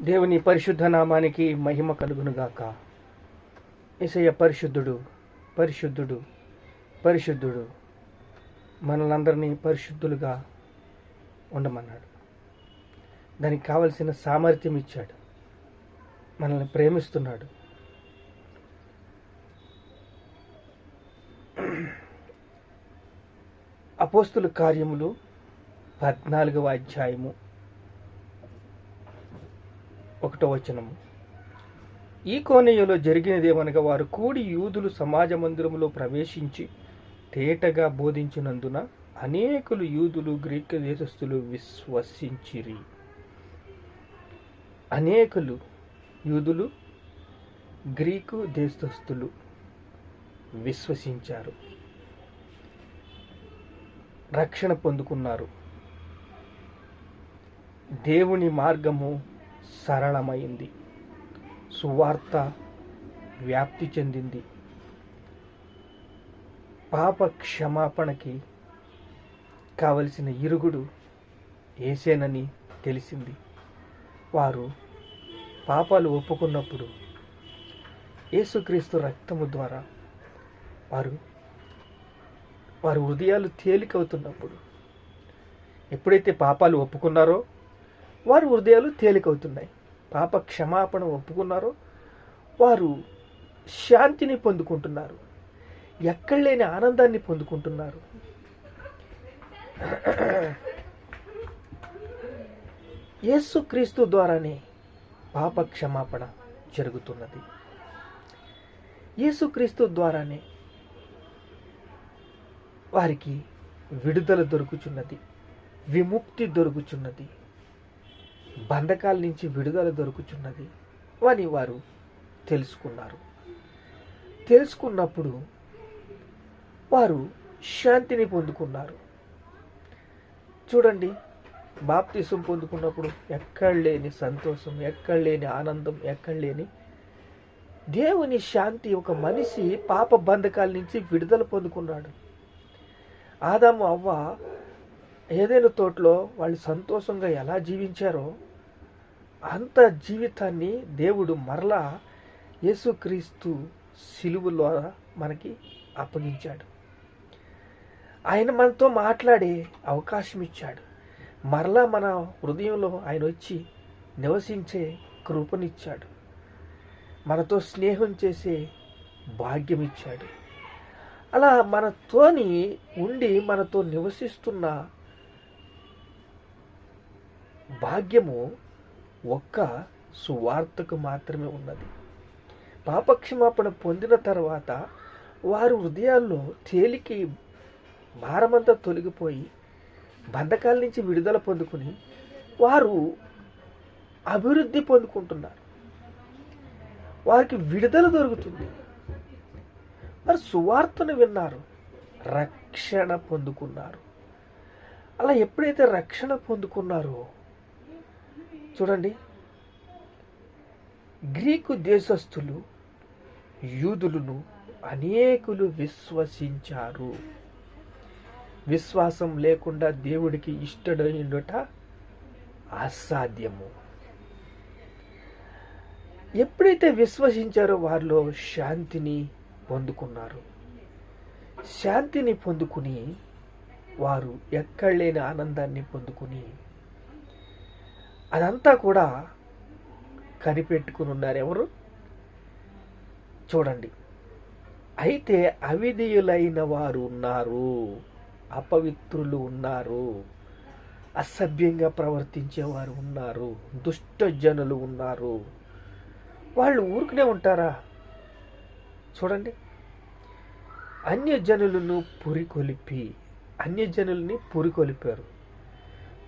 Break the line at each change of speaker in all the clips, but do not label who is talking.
దేవుని పరిశుద్ధ నామానికి మహిమ కలుగునుగాక. యేసయ్య పరిశుద్ధుడు, పరిశుద్ధుడు, పరిశుద్ధుడు. మనలందరినీ పరిశుద్ధులుగా ఉండమన్నాడు. దానికి కావలసిన సామర్థ్యం ఇచ్చాడు. మనల్ని ప్రేమిస్తున్నాడు. అపోస్తుల కార్యములు 14వ అధ్యాయము 1వ వచనము. ఈ కోనేయులో జరిగినదేమనగా, వారు కూడి యూదులు సమాజ మందిరములో ప్రవేశించి తేటగా బోధించినందున అనేకులు యూదులు గ్రీకు దేశస్థులు విశ్వసించిరి. అనేకులు యూదులు గ్రీకు దేశస్థులు విశ్వసించారు, రక్షణ పొందుకున్నారు. దేవుని మార్గము సరళమైంది. సువార్త వ్యాప్తి చెందింది. పాప క్షమాపణకి కావలసిన ఇరుగుడు యేసేనని తెలిసింది. వారు పాపాలు ఒప్పుకున్నప్పుడు యేసుక్రీస్తు రక్తము ద్వారా వారి హృదయాలు తేలికవుతున్నప్పుడు, ఎప్పుడైతే పాపాలు ఒప్పుకున్నారో వారి హృదయాలు తేలికవుతున్నాయి. పాప క్షమాపణ ఒప్పుకున్నారో వారు శాంతిని పొందుకుంటున్నారు, ఎక్కడ లేని ఆనందాన్ని పొందుకుంటున్నారు. యేసుక్రీస్తు ద్వారానే పాప క్షమాపణ జరుగుతున్నది. యేసుక్రీస్తు ద్వారానే వారికి విడుదల దొరుకుచున్నది, విముక్తి దొరుకుచున్నది, బంధకాల నుంచి విడుదల దొరుకుచున్నది అని వారు తెలుసుకున్నారు. తెలుసుకున్నప్పుడు వారు శాంతిని పొందుకున్నారు. చూడండి, బాప్తిసం పొందుకున్నప్పుడు ఎక్కడ లేని సంతోషం, ఎక్కడ లేని ఆనందం, ఎక్కడ లేని దేవుని శాంతి. ఒక మనిషి పాప బంధకాల నుంచి విడుదల పొందుకున్నాడు. ఆదాము అవ్వ ఏదైనా తోటలో వాళ్ళు సంతోషంగా ఎలా జీవించారో అంత జీవితాన్ని దేవుడు మరలా యేసుక్రీస్తు సిలువలో మనకి అప్పగించాడు. ఆయన మనతో మాట్లాడే అవకాశం ఇచ్చాడు. మరలా మన హృదయంలో ఆయన వచ్చి నివసించే కృపనిచ్చాడు. మనతో స్నేహం చేసే భాగ్యం ఇచ్చాడు. అలా మనతోని ఉండి మనతో నివసిస్తున్న భాగ్యము ఒక్క సువార్తకు మాత్రమే ఉన్నది. పాపక్షమాపణ పొందిన తర్వాత వారు హృదయాల్లో తేలికి భారమంతా తొలగిపోయి బంధకాల నుంచి విడుదల పొందుకుని వారు అభివృద్ధి పొందుకుంటున్నారు. వారికి విడుదల దొరుకుతుంది. వారు సువార్తను విన్నారు, రక్షణ పొందుకున్నారు. అలా ఎప్పుడైతే రక్షణ పొందుకున్నారో చూడండి, గ్రీకు దేశస్థులు యూదులను అనేకులు విశ్వసించారు. విశ్వాసం లేకుండా దేవుడికి ఇష్టడైనట అసాధ్యము. ఎప్పుడైతే విశ్వసించారో వారిలో శాంతిని పొందుకున్నారు. శాంతిని పొందుకుని వారు ఎక్కడ లేని ఆనందాన్ని పొందుకుని అదంతా కూడా కనిపెట్టుకుని ఉన్నారు. ఎవరు? చూడండి, అయితే అవిధేయులైన వారు ఉన్నారు, అపవిత్రులు ఉన్నారు, అసభ్యంగా ప్రవర్తించేవారు ఉన్నారు, దుష్ట జనులు ఉన్నారు. వాళ్ళు ఊరుకునే ఉంటారా? చూడండి, అన్యజనులను పురికొలిపారు.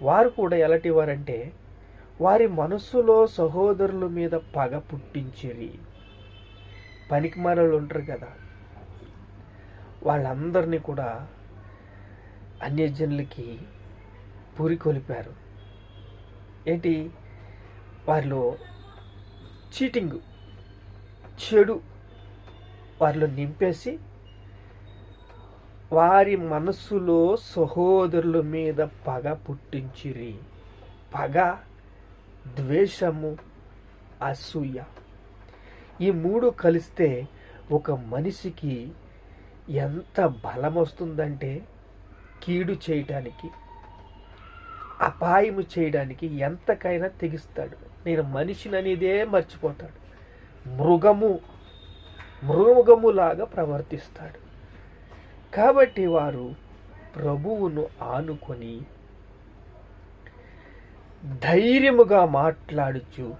వారు కూడా ఎలాంటి వారంటే వారి మనస్సులో సహోదరుల మీద పగ పుట్టించిరి. పనికిమాలిన ఉంటారు కదా, వాళ్ళందరినీ కూడా అన్యజనులకి పురికొలిపారు. ఏంటి? వారిలో చీటింగ్, చెడు వారిలో నింపేసి వారి మనస్సులో సహోదరుల మీద పగ పుట్టించిరి. పగ, ద్వేషము, అసూయ. ఈ మూడు కలిస్తే ఒక మనిషికి ఎంత బలం వస్తుందంటే కీడు చేయడానికి, అపాయము చేయడానికి ఎంతకైనా తెగిస్తాడు. నేను మనిషిని అనేదే మర్చిపోతాడు. మృగములాగా ప్రవర్తిస్తాడు. కాబట్టి వారు ప్రభువును ఆనుకొని ధైర్యముగా మాట్లాడుచు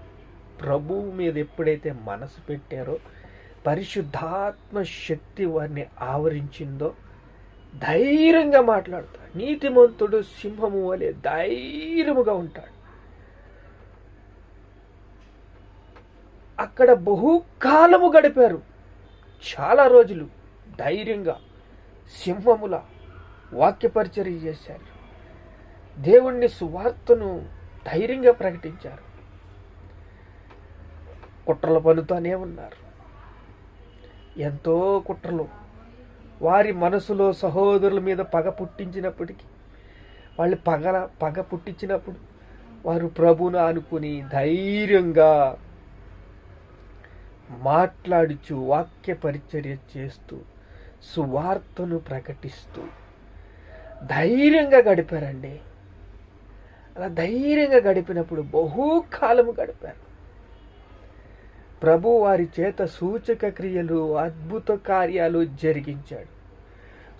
ప్రభువు మీద ఎప్పుడైతే మనసు పెట్టారో, పరిశుద్ధాత్మ శక్తి వారిని ఆవరించిందో ధైర్యంగా మాట్లాడతాడు. నీతిమంతుడు సింహము వలె ధైర్యముగా ఉంటాడు. అక్కడ బహుకాలము గడిపారు. చాలా రోజులు ధైర్యంగా సింహముల వాక్య పరిచర్య చేశారు. దేవుణ్ణి సువార్తను ధైర్యంగా ప్రకటించారు. కుట్రల పనుతోనే ఉన్నారు. ఎంతో కుట్రలు వారి మనసులో సహోదరుల మీద పగ పుట్టించినప్పటికీ, వాళ్ళు పగ పుట్టించినప్పుడు వారు ప్రభువును ఆనుకుని ధైర్యంగా మాట్లాడుచు వాక్య పరిచర్య చేస్తూ సువార్తను ప్రకటిస్తూ ధైర్యంగా గడిపారండి. అలా ధైర్యంగా గడిపినప్పుడు బహుకాలము గడిపారు. ప్రభు వారి చేత సూచక క్రియలు, అద్భుత కార్యాలు జరిగించాడు.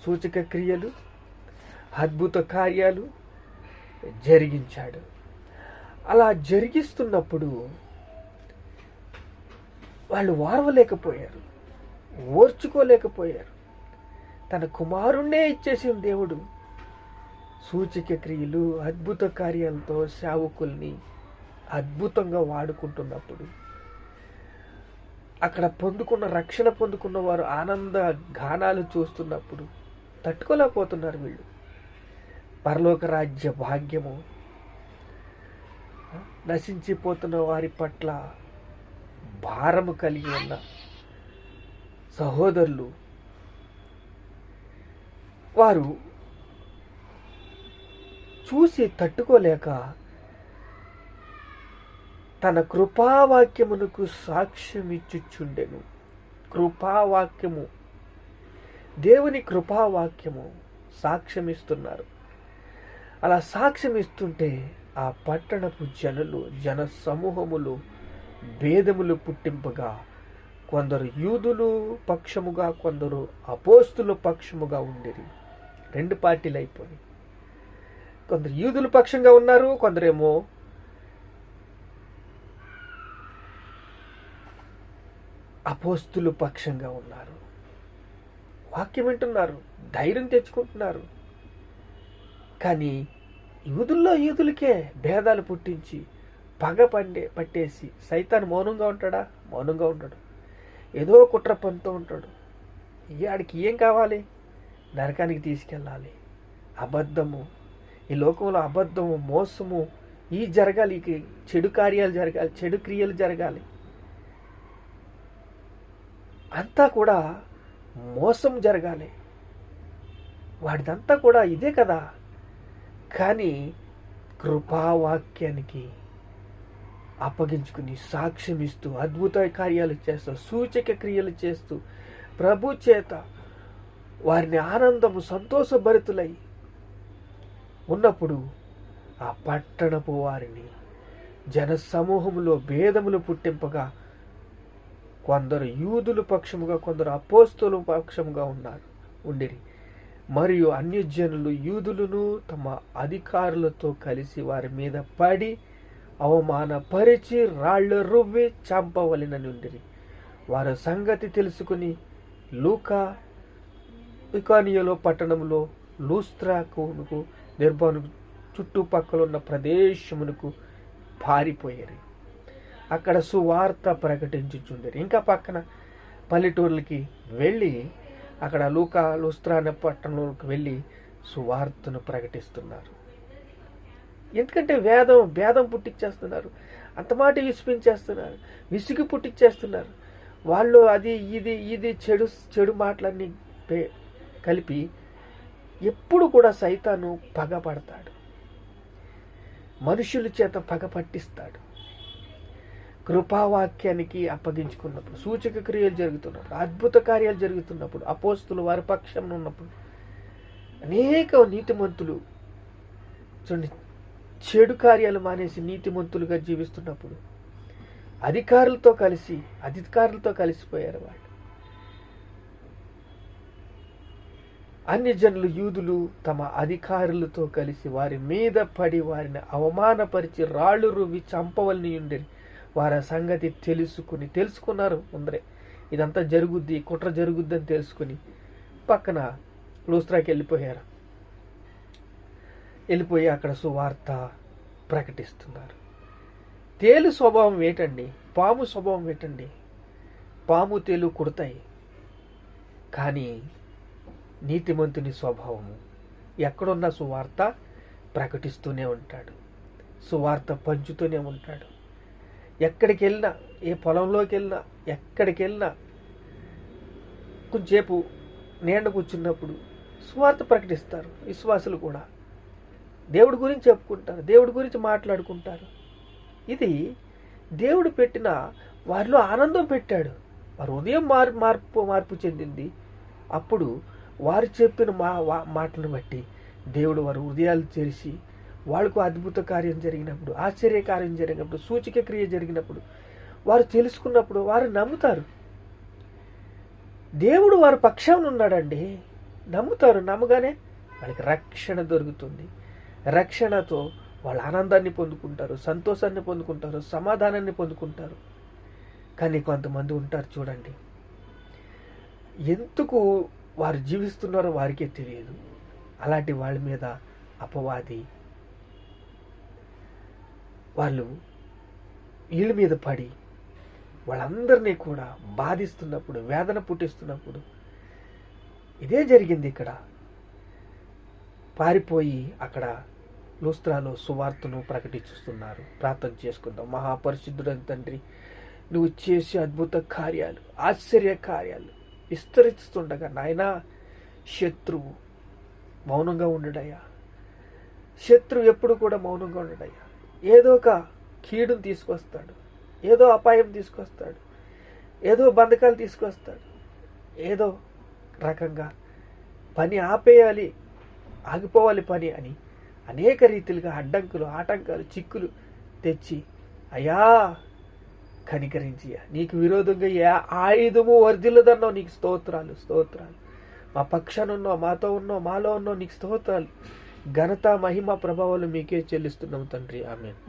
సూచక క్రియలు, అద్భుత కార్యాలు జరిగించాడు. అలా జరిగిస్తున్నప్పుడు వాళ్ళు ఓర్వలేకపోయారు, ఓర్చుకోలేకపోయారు. తన కుమారుణ్ణే ఇచ్చేసిన దేవుడు సూచక క్రియలు, అద్భుత కార్యాలతో సేవకుల్ని అద్భుతంగా వాడుకుంటున్నప్పుడు, అక్కడ రక్షణ పొందుకున్న వారు ఆనంద గానాలు చూస్తున్నప్పుడు తట్టుకోలేకపోతున్నారు వీళ్ళు. పరలోక రాజ్య భాగ్యము నశించిపోతున్న వారి పట్ల భారము కలిగి ఉన్న సహోదరులు వారు చూసి తట్టుకోలేక తన కృపావాక్యమునకు సాక్ష్యమిచ్చుచుండెను. కృపావాక్యము, దేవుని కృపావాక్యము సాక్ష్యమిస్తున్నారు. అలా సాక్ష్యమిస్తుంటే ఆ పట్టణపు జన సమూహములు భేదములు పుట్టింపగా, కొందరు యూదులు పక్షముగా, కొందరు అపోస్తుల పక్షముగా ఉండిరి. రెండు పార్టీలు అయిపోయి, కొందరు యూదుల పక్షంగా ఉన్నారు, కొందరేమో అపోస్తుల పక్షంగా ఉన్నారు. వాక్యం వింటున్నారు, ధైర్యం తెచ్చుకుంటున్నారు. కానీ యూదులకే భేదాలు పుట్టించి పగ పట్టేసి సైతాను మౌనంగా ఉంటాడా? మౌనంగా ఉంటాడు. ఏదో కుట్ర పనితో ఉంటాడు. ఆడికి ఏం కావాలి? నరకానికి తీసుకెళ్ళాలి. అబద్ధము, ఈ లోకంలో అబద్ధము, మోసము ఈ జరగాలి, చెడు కార్యాలు జరగాలి, చెడు క్రియలు జరగాలి. అంతా కూడా మోసం జరగాలి. వాడిదంతా కూడా ఇదే కదా. కానీ కృపావాక్యానికి అప్పగించుకుని సాక్ష్యం ఇస్తూ, అద్భుత కార్యాలు చేస్తూ, సూచక క్రియలు చేస్తూ ప్రభు చేత వారిని ఆనందము, సంతోషభరితులై ఉన్నప్పుడు ఆ పట్టణపు వారిని జన సమూహములో భేదములు పుట్టింపగా, కొందరు యూదుల పక్షముగా, కొందరు అపోస్తుల పక్షముగా ఉండిరి. మరియు అన్యజనులు యూదులను తమ అధికారులతో కలిసి వారి మీద పడి అవమానపరిచి రాళ్ళు రువ్వి చంపవలెనని ఉండిరి. వారి సంగతి తెలుసుకుని ఇకానియలో పట్టణంలో లూస్త్రాకునకు, నిర్బానుకు చుట్టుపక్కల ఉన్న ప్రదేశమునకు పారిపోయారు. అక్కడ సువార్త ప్రకటించుచుండరు. ఇంకా పక్కన పల్లెటూర్లకి వెళ్ళి అక్కడ లూస్త్రా అనే పట్టణంలోకి వెళ్ళి సువార్తను ప్రకటిస్తున్నారు. ఎందుకంటే భేదం పుట్టించేస్తున్నారు, అంత మాట విసిపించేస్తున్నారు, విసుగు పుట్టించేస్తున్నారు. వాళ్ళు అది ఇది చెడు మాటలన్నీ కలిపి ఎప్పుడు కూడా సైతాను పగపడతాడు, మనుషుల చేత పగ పట్టిస్తాడు. కృపావాక్యానికి అప్పగించుకున్నప్పుడు, సూచక క్రియలు జరుగుతున్నప్పుడు, అద్భుత కార్యాలు జరుగుతున్నప్పుడు, అపోస్తులు వారి పక్షంలో ఉన్నప్పుడు, అనేక నీతిమంతులు చూడండి చెడు కార్యాలు మానేసి నీతిమంతులుగా జీవిస్తున్నప్పుడు అధికారులతో కలిసిపోయారు వాళ్ళు. అన్ని జనులు యూదులు తమ అధికారులతో కలిసి వారి మీద పడి వారిని అవమానపరిచి రాళ్ళు రువ్వి చంపవలని ఉండేది. వారి సంగతి తెలుసుకున్నారు ముందరే, ఇదంతా జరుగుద్ది, కుట్ర జరుగుద్దని తెలుసుకుని పక్కన లూస్త్రాకి వెళ్ళిపోయి అక్కడ సువార్త ప్రకటిస్తున్నారు. తేలు స్వభావం ఏంటండి? పాము స్వభావం ఏంటండి? పాము తేలు కుడతాయి, కానీ నీతిమంతుని స్వభావము ఎక్కడున్న సువార్త ప్రకటిస్తూనే ఉంటాడు, సువార్త పంచుతూనే ఉంటాడు. ఎక్కడికి వెళ్ళినా, ఏ పొలంలోకి వెళ్ళినా, ఎక్కడికి వెళ్ళినా కొంచెంసేపు నీడ కూర్చున్నప్పుడు సువార్త ప్రకటిస్తారు. విశ్వాసులు కూడా దేవుడి గురించి చెప్పుకుంటారు, దేవుడి గురించి మాట్లాడుకుంటారు. ఇది దేవుడు పెట్టిన వారిలో ఆనందం పెట్టాడు. వారి హృదయం మార్పు చెందింది. అప్పుడు వారు చెప్పిన మాటలను బట్టి దేవుడు వారి హృదయాలు తెరిచి వాళ్ళకు అద్భుత కార్యం జరిగినప్పుడు, ఆశ్చర్య కార్యం జరిగినప్పుడు, సూచక క్రియ జరిగినప్పుడు వారు తెలుసుకున్నప్పుడు వారు నమ్ముతారు. దేవుడు వారి పక్షాన ఉన్నాడండి. నమ్ముతారు. నమ్మగానే వాళ్ళకి రక్షణ దొరుకుతుంది. రక్షణతో వాళ్ళ ఆనందాన్ని పొందుకుంటారు, సంతోషాన్ని పొందుకుంటారు, సమాధానాన్ని పొందుకుంటారు. కానీ కొంతమంది ఉంటారు చూడండి, ఎందుకు వారు జీవిస్తున్నారో వారికే తెలియదు. అలాంటి వాళ్ళ మీద అపవాది వాళ్ళు వీళ్ళ మీద పడి వాళ్ళందరినీ కూడా బాధిస్తున్నప్పుడు, వేదన పుట్టిస్తున్నప్పుడు ఇదే జరిగింది. ఇక్కడ పారిపోయి అక్కడ లూస్త్రాలో సువార్తను ప్రకటిస్తున్నారు. ప్రార్థన చేసుకుందాం. మహాపరిశుద్ధుడైన తండ్రి, నువ్వు చేసే అద్భుత కార్యాలు, ఆశ్చర్య కార్యాలు విస్తరిస్తుండగా నాయనా, శత్రువు మౌనంగా ఉండడయ్యా. శత్రువు ఎప్పుడు కూడా మౌనంగా ఉండడయ్యా. ఏదో ఒక కీడును తీసుకొస్తాడు, ఏదో అపాయం తీసుకొస్తాడు, ఏదో బంధకాలు తీసుకొస్తాడు, ఏదో రకంగా పని ఆగిపోవాలి పని అని అనేక రీతిలుగా అడ్డంకులు, ఆటంకాలు, చిక్కులు తెచ్చి అయ్యా కనికరించి నీకు విరోధంగా ఏ ఆయుధము వర్ధిల్లదన్నావు. నీకు స్తోత్రాలు. మా పక్షాన ఉన్నావు, మాతో ఉన్నావు, మాలో ఉన్నావు. నీకు స్తోత్రాలు. ఘనత, మహిమ, ప్రభావాలు మీకే చెల్లిస్తున్నాం తండ్రి. ఆమేన్.